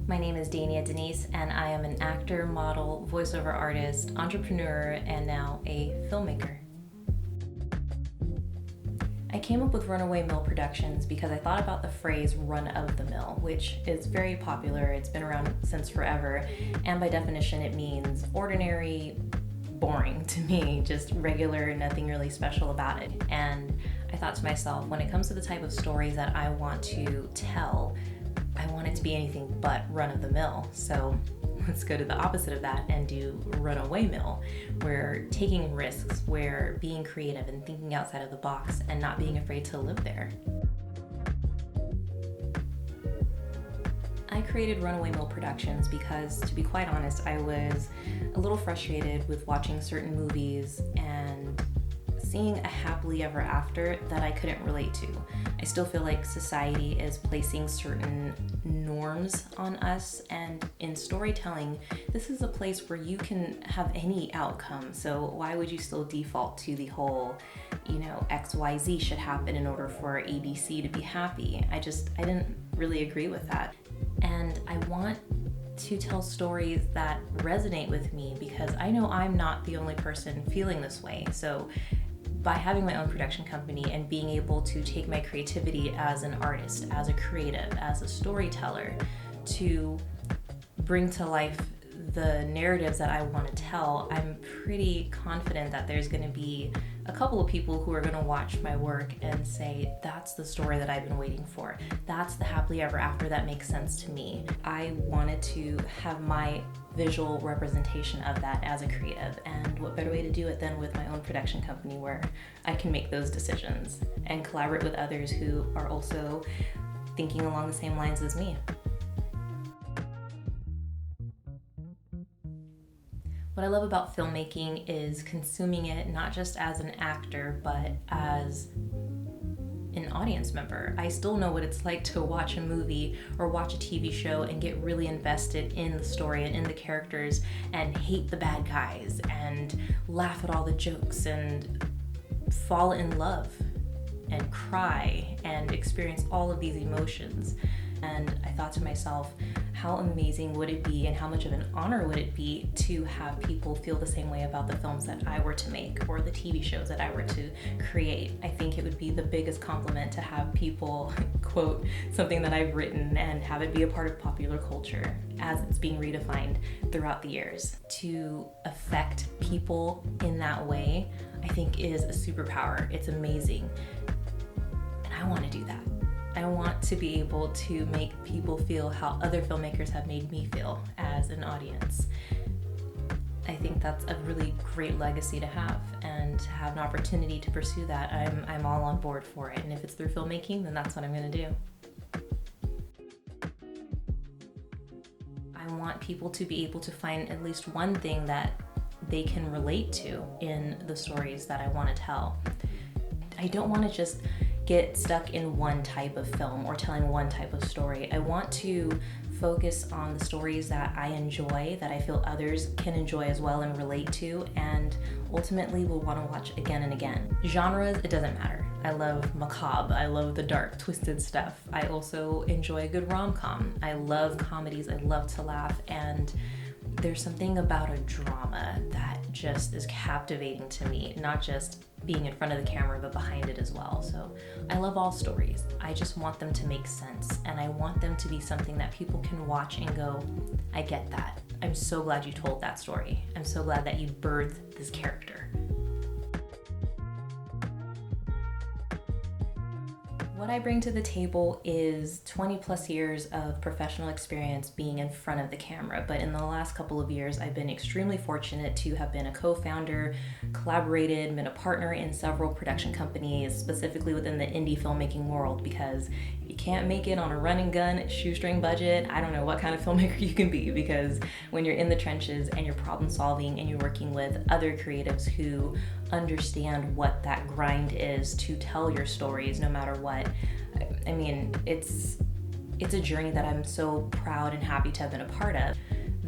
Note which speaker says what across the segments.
Speaker 1: My name is Dania Denise, and I am an actor, model, voiceover artist, entrepreneur, and now a filmmaker. I came up with Runaway Productions because I thought about the phrase run of the mill, which is very popular. It's been around since forever, and by definition it means ordinary, boring to me, just regular, nothing really special about it. And I thought to myself, when it comes to the type of stories that I want to tell, I want it to be anything but run of the mill. So let's go to the opposite of that and do runaway mill. We're taking risks, we're being creative and thinking outside of the box and not being afraid to live there. I created Runaway Productions because, to be quite honest, I was a little frustrated with watching certain movies and seeing a happily ever after that I couldn't relate to. I still feel like society is placing certain norms on us, and in storytelling, this is a place where you can have any outcome. So why would you still default to the whole, XYZ should happen in order for ABC to be happy? I didn't really agree with that. And I want to tell stories that resonate with me because I know I'm not the only person feeling this way. So by having my own production company and being able to take my creativity as an artist, as a creative, as a storyteller, to bring to life the narratives that I want to tell, I'm pretty confident that there's going to be a couple of people who are going to watch my work and say, that's the story that I've been waiting for. That's the happily ever after that makes sense to me. I wanted to have my visual representation of that as a creative, and what better way to do it than with my own production company where I can make those decisions and collaborate with others who are also thinking along the same lines as me. What I love about filmmaking is consuming it not just as an actor, but as an audience member. I still know what it's like to watch a movie or watch a TV show and get really invested in the story and in the characters and hate the bad guys and laugh at all the jokes and fall in love and cry and experience all of these emotions. And I thought to myself, how amazing would it be and how much of an honor would it be to have people feel the same way about the films that I were to make or the TV shows that I were to create. I think it would be the biggest compliment to have people quote something that I've written and have it be a part of popular culture as it's being redefined throughout the years. To affect people in that way, I think is a superpower. It's amazing. And I want to do that. I want to be able to make people feel how other filmmakers have made me feel as an audience. I think that's a really great legacy to have, and to have an opportunity to pursue that, I'm all on board for it. And if it's through filmmaking, then that's what I'm going to do. I want people to be able to find at least one thing that they can relate to in the stories that I want to tell. I don't want to just get stuck in one type of film or telling one type of story. I want to focus on the stories that I enjoy, that I feel others can enjoy as well and relate to, and ultimately will want to watch again and again. Genres, it doesn't matter. I love macabre, I love the dark, twisted stuff. I also enjoy a good rom-com. I love comedies, I love to laugh, and there's something about a drama that just is captivating to me, not just being in front of the camera, but behind it as well. So I love all stories. I just want them to make sense, and I want them to be something that people can watch and go, I get that. I'm so glad you told that story. I'm so glad that you birthed this character. What I bring to the table is 20 plus years of professional experience being in front of the camera, but in the last couple of years I've been extremely fortunate to have been a co-founder, collaborated, been a partner in several production companies, specifically within the indie filmmaking world, because you can't make it on a run and gun, shoestring budget. I don't know what kind of filmmaker you can be, because when you're in the trenches and you're problem solving and you're working with other creatives who understand what that grind is to tell your stories no matter what, I mean, it's a journey that I'm so proud and happy to have been a part of.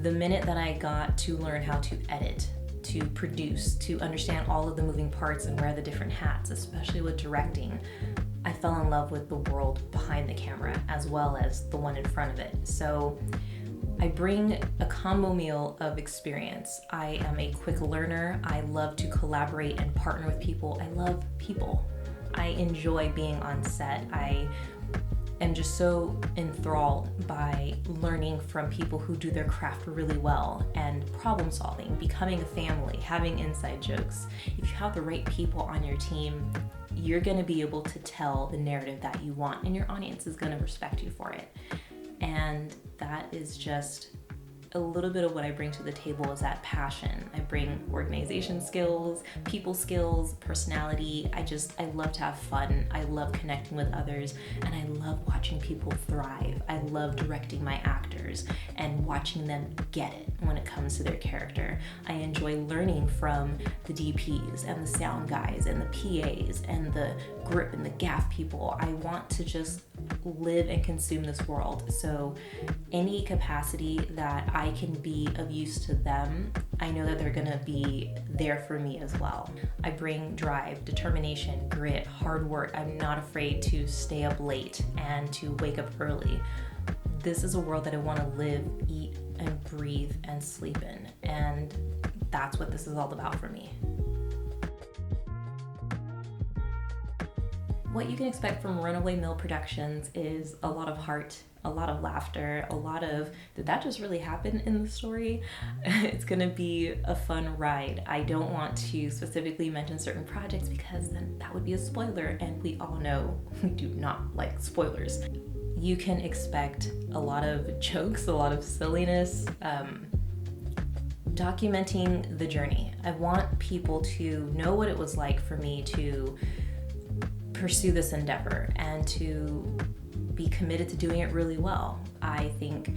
Speaker 1: The minute that I got to learn how to edit, to produce, to understand all of the moving parts and wear the different hats, especially with directing, I fell in love with the world behind the camera as well as the one in front of it. So I bring a combo meal of experience. I am a quick learner. I love to collaborate and partner with people. I love people. I enjoy being on set. I am just so enthralled by learning from people who do their craft really well and problem solving, becoming a family, having inside jokes. If you have the right people on your team, you're going to be able to tell the narrative that you want, and your audience is going to respect you for it. And that is just a little bit of what I bring to the table, is that passion. I bring organization skills, people skills, personality. I love to have fun. I love connecting with others, and I love watching people thrive. I love directing my actors and watching them get it when it comes to their character. I enjoy learning from the DPs and the sound guys and the PAs and the grip and the gaff people. I want to just live and consume this world. So any capacity that I can be of use to them, I know that they're gonna be there for me as well. I bring drive, determination, grit, hard work. I'm not afraid to stay up late and to wake up early. This is a world that I want to live, eat, and breathe and sleep in. And that's what this is all about for me. What you can expect from Runaway Productions is a lot of heart, a lot of laughter, a lot of, did that just really happen in the story? It's gonna be a fun ride. I don't want to specifically mention certain projects because then that would be a spoiler, and we all know we do not like spoilers. You can expect a lot of jokes, a lot of silliness, documenting the journey. I want people to know what it was like for me to pursue this endeavor and to be committed to doing it really well. I think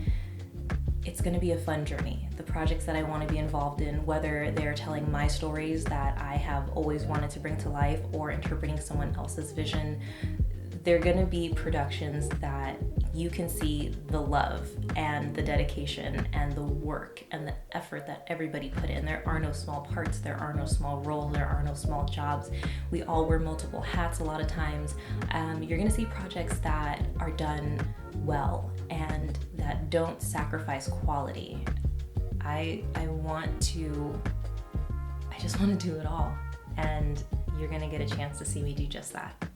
Speaker 1: it's going to be a fun journey. The projects that I want to be involved in, whether they're telling my stories that I have always wanted to bring to life or interpreting someone else's vision, they're going to be productions that you can see the love and the dedication and the work and the effort that everybody put in. There are no small parts, there are no small roles, there are no small jobs. We all wear multiple hats a lot of times. You're gonna see projects that are done well and that don't sacrifice quality. I just want to do it all, and you're gonna get a chance to see me do just that.